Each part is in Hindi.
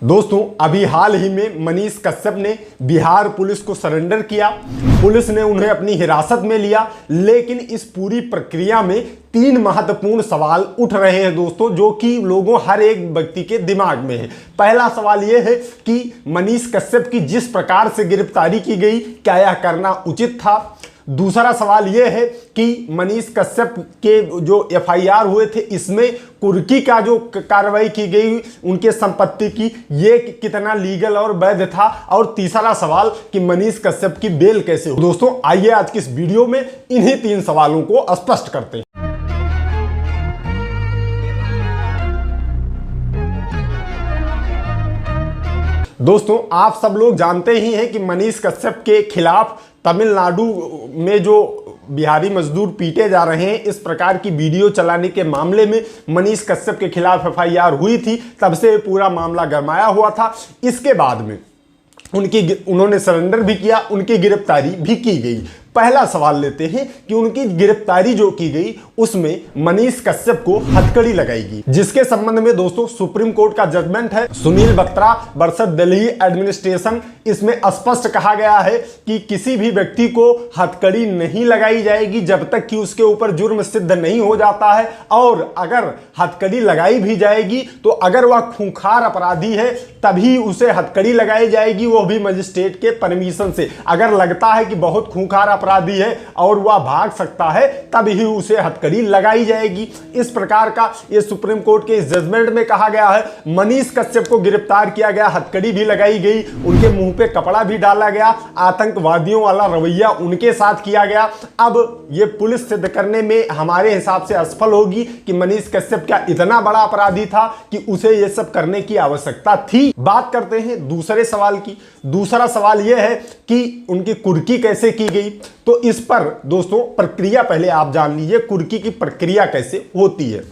दोस्तों अभी हाल ही में मनीष कश्यप ने बिहार पुलिस को सरेंडर किया। पुलिस ने उन्हें अपनी हिरासत में लिया, लेकिन इस पूरी प्रक्रिया में 3 महत्वपूर्ण सवाल उठ रहे हैं दोस्तों, जो कि लोगों हर एक व्यक्ति के दिमाग में है। पहला सवाल यह है कि मनीष कश्यप की जिस प्रकार से गिरफ्तारी की गई, क्या यह करना उचित था। दूसरा सवाल यह है कि मनीष कश्यप के जो एफआईआर हुए थे, इसमें कुर्की का जो कार्रवाई की गई उनके संपत्ति की, ये कितना लीगल और वैध था। और तीसरा सवाल कि मनीष कश्यप की बेल कैसे हो। दोस्तों आइए आज की इस वीडियो में इन्हीं 3 सवालों को स्पष्ट करते हैं। दोस्तों आप सब लोग जानते ही हैं कि मनीष कश्यप के खिलाफ तमिलनाडु में जो बिहारी मजदूर पीटे जा रहे हैं, इस प्रकार की वीडियो चलाने के मामले में मनीष कश्यप के खिलाफ एफआईआर हुई थी। तब से पूरा मामला गरमाया हुआ था। इसके बाद में उन्होंने सरेंडर भी किया, उनकी गिरफ्तारी भी की गई। पहला सवाल लेते हैं कि उनकी गिरफ्तारी जो की गई उसमें मनीष कश्यप को हथकड़ी लगाएगी, जिसके संबंध में दोस्तों सुप्रीम कोर्ट का जजमेंट है सुनील बत्रा वर्सेस दिल्ली एडमिनिस्ट्रेशन। इसमें स्पष्ट कहा गया है कि किसी भी व्यक्ति को हथकड़ी नहीं लगाई जाएगी जब तक कि उसके ऊपर जुर्म सिद्ध नहीं हो जाता है। और अगर हथकड़ी लगाई भी जाएगी तो अगर वह खूंखार अपराधी है तभी उसे हथकड़ी लगाई जाएगी, वो भी मजिस्ट्रेट के परमिशन से। अगर लगता है कि बहुत खूंखार अपराधी है और वह भाग सकता है तब ही उसे हथकड़ी लगाई जाएगी। इस प्रकार का ये सुप्रीम कोर्ट के इस जजमेंट में कहा गया है। मनीष कश्यप को गिरफ्तार किया गया, हथकड़ी भी लगाई गई, उनके मुंह पे कपड़ा भी डाला गया, आतंकवादियों वाला रवैया उनके साथ किया गया। अब ये पुलिस सिद्ध करने में हमारे हिसाब से असफल होगी कि मनीष कश्यप क्या इतना बड़ा अपराधी था कि उसे ये सब करने की आवश्यकता थी। बात करते हैं दूसरे सवाल की। दूसरा सवाल यह है कि उनकी कुर्की कैसे की गई। तो इस पर दोस्तों प्रक्रिया पहले आप जान लीजिए, कुर्की की प्रक्रिया कैसे होती है।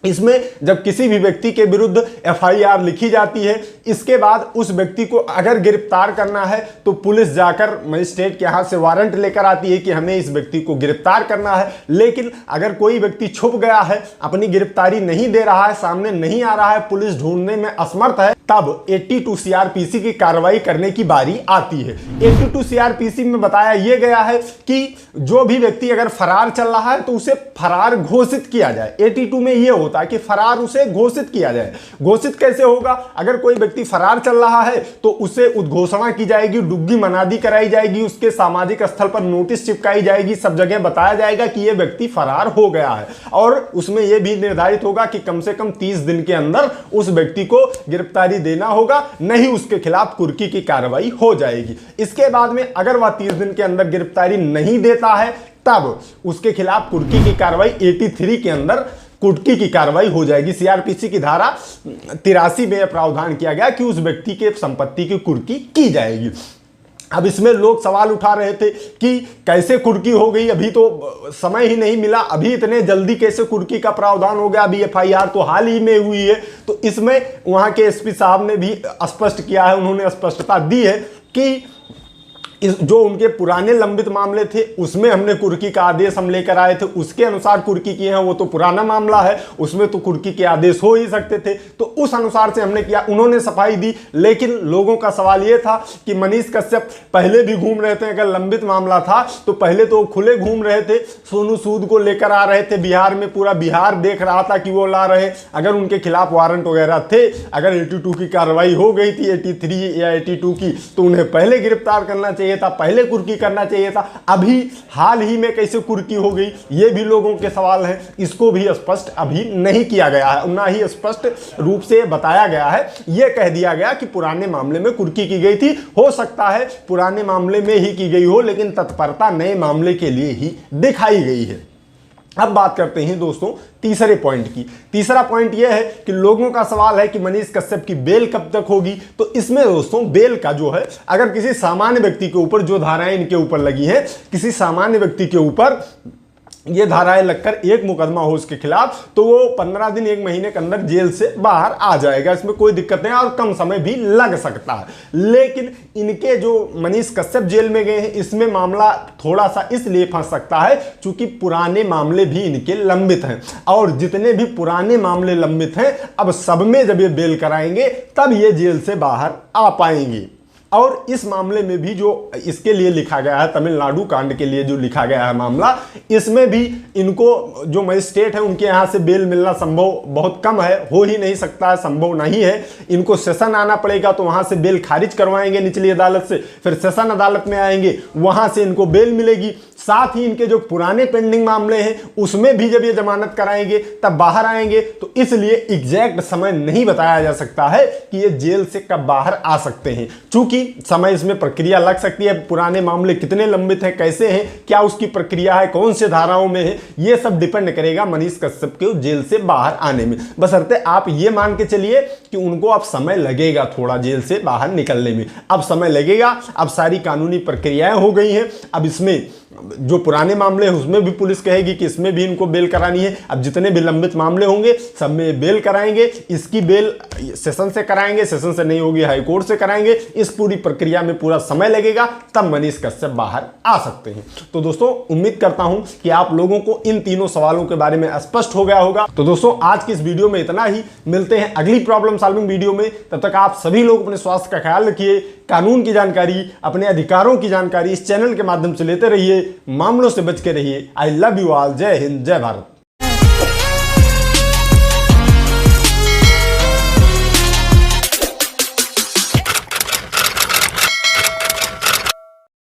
इसमें जब किसी भी व्यक्ति के विरुद्ध एफआईआर लिखी जाती है, इसके बाद उस व्यक्ति को अगर गिरफ्तार करना है तो पुलिस जाकर मजिस्ट्रेट के यहाँ से वारंट लेकर आती है कि हमें इस व्यक्ति को गिरफ्तार करना है। लेकिन अगर कोई व्यक्ति छुप गया है, अपनी गिरफ्तारी नहीं दे रहा है, सामने नहीं आ रहा है, पुलिस ढूंढने में असमर्थ है, तब 82 सीआरपीसी की कार्रवाई करने की बारी आती है। 82 सीआरपीसी में बताया यह गया है कि जो भी व्यक्ति अगर फरार चल रहा है तो उसे फरार घोषित किया जाए। 82 में यह होता है कि फरार उसे घोषित किया जाए। घोषित कैसे होगा? अगर कोई व्यक्ति फरार चल रहा है तो उसे उद्घोषणा की जाएगी, डुग्गी मनादी कराई जाएगी, उसके सामाजिक स्थल पर नोटिस चिपकाई जाएगी, सब जगह बताया जाएगा कि यह व्यक्ति फरार हो गया है। और उसमें यह भी निर्धारित होगा कि कम से कम 30 दिन के अंदर उस व्यक्ति को गिरफ्तारी देना होगा, नहीं उसके खिलाफ कुर्की की कार्रवाई हो जाएगी। इसके बाद में अगर वह 30 दिन के अंदर गिरफ्तारी नहीं देता है तब उसके खिलाफ कुर्की की कार्रवाई 83 के अंदर कुर्की की कार्रवाई हो जाएगी। सीआरपीसी की धारा 83 में प्रावधान किया गया कि उस व्यक्ति के संपत्ति की कुर्की की जाएगी। अब इसमें लोग सवाल उठा रहे थे कि कैसे कुर्की हो गई, अभी तो समय ही नहीं मिला, अभी इतने जल्दी कैसे कुर्की का प्रावधान हो गया, अभी एफआईआर तो हाल ही में हुई है। तो इसमें वहां के एसपी साहब ने भी स्पष्ट किया है, उन्होंने स्पष्टता दी है कि जो उनके पुराने लंबित मामले थे उसमें हमने कुर्की का आदेश हम लेकर आए थे, उसके अनुसार कुर्की किए हैं। वो तो पुराना मामला है, उसमें तो कुर्की के आदेश हो ही सकते थे, तो उस अनुसार से हमने किया। उन्होंने सफाई दी। लेकिन लोगों का सवाल ये था कि मनीष कश्यप पहले भी घूम रहे थे, अगर लंबित मामला था तो पहले तो खुले घूम रहे थे, सोनू सूद को लेकर आ रहे थे बिहार में, पूरा बिहार देख रहा था कि वो ला रहे। अगर उनके खिलाफ वारंट वगैरह थे, अगर 82 की कार्रवाई हो गई थी 83 या 82 की, तो उन्हें पहले गिरफ्तार करना चाहिए था, पहले कुर्की करना चाहिए था। अभी हाल ही में कैसे कुर्की हो गई, ये भी लोगों के सवाल हैं। इसको भी स्पष्ट अभी नहीं किया गया है, ना ही स्पष्ट रूप से बताया गया है। यह कह दिया गया कि पुराने मामले में कुर्की की गई थी। हो सकता है पुराने मामले में ही की गई हो, लेकिन तत्परता नए मामले के लिए ही दिखाई गई है। अब बात करते हैं दोस्तों तीसरे पॉइंट की। तीसरा पॉइंट यह है कि लोगों का सवाल है कि मनीष कश्यप की बेल कब तक होगी। तो इसमें दोस्तों बेल का जो है, अगर किसी सामान्य व्यक्ति के ऊपर जो धाराएं इनके ऊपर लगी है, किसी सामान्य व्यक्ति के ऊपर ये धाराएं लगकर एक मुकदमा हो उसके खिलाफ, तो वो 15 दिन 1 महीने के अंदर जेल से बाहर आ जाएगा। इसमें कोई दिक्कत नहीं है और कम समय भी लग सकता है। लेकिन इनके जो मनीष कश्यप जेल में गए हैं, इसमें मामला थोड़ा सा इसलिए फंस सकता है क्योंकि पुराने मामले भी इनके लंबित हैं, और जितने भी पुराने मामले लंबित हैं, अब सब में जब ये बेल कराएंगे तब ये जेल से बाहर आ पाएंगे। और इस मामले में भी जो इसके लिए लिखा गया है, तमिलनाडु कांड के लिए जो लिखा गया है मामला, इसमें भी इनको जो मजिस्ट्रेट है उनके यहाँ से बेल मिलना संभव बहुत कम है, हो ही नहीं सकता है, संभव नहीं है। इनको सेशन आना पड़ेगा, तो वहाँ से बेल खारिज करवाएंगे निचली अदालत से, फिर सेशन अदालत में आएंगे, वहाँ से इनको बेल मिलेगी। साथ ही इनके जो पुराने पेंडिंग मामले हैं उसमें भी जब ये जमानत कराएंगे तब बाहर आएंगे। तो इसलिए एग्जैक्ट समय नहीं बताया जा सकता है कि ये जेल से कब बाहर आ सकते हैं, चूंकि समय इसमें प्रक्रिया लग सकती है। पुराने मामले कितने लंबित हैं, कैसे हैं, क्या उसकी प्रक्रिया है, कौन से धाराओं में है, ये सब डिपेंड करेगा मनीष कश्यप के जेल से बाहर आने में। बशर्ते आप ये मान के चलिए कि उनको अब समय लगेगा थोड़ा जेल से बाहर निकलने में, अब समय लगेगा। अब सारी कानूनी प्रक्रियाएं हो गई हैं, अब इसमें जो पुराने मामले हैं उसमें भी पुलिस कहेगी कि इसमें भी इनको बेल करानी है। अब जितने भी लंबित मामले होंगे सब में बेल कराएंगे। इसकी बेल सेशन से कराएंगे, सेशन से नहीं होगी हाई कोर्ट से कराएंगे। इस पूरी प्रक्रिया में पूरा समय लगेगा, तब मनीष कश्यप बाहर आ सकते हैं। तो दोस्तों, उम्मीद करता हूं कि आप लोगों को इन तीनों सवालों के बारे में स्पष्ट हो गया होगा। तो दोस्तों, आज की इस वीडियो में इतना ही। मिलते हैं अगली प्रॉब्लम सॉल्विंग वीडियो में। तब तक आप सभी लोग अपने स्वास्थ्य का ख्याल रखिए, कानून की जानकारी, अपने अधिकारों की जानकारी इस चैनल के माध्यम से लेते रहिए, मामलों से बच के रहिए। I love you all. जय हिंद, जय भारत।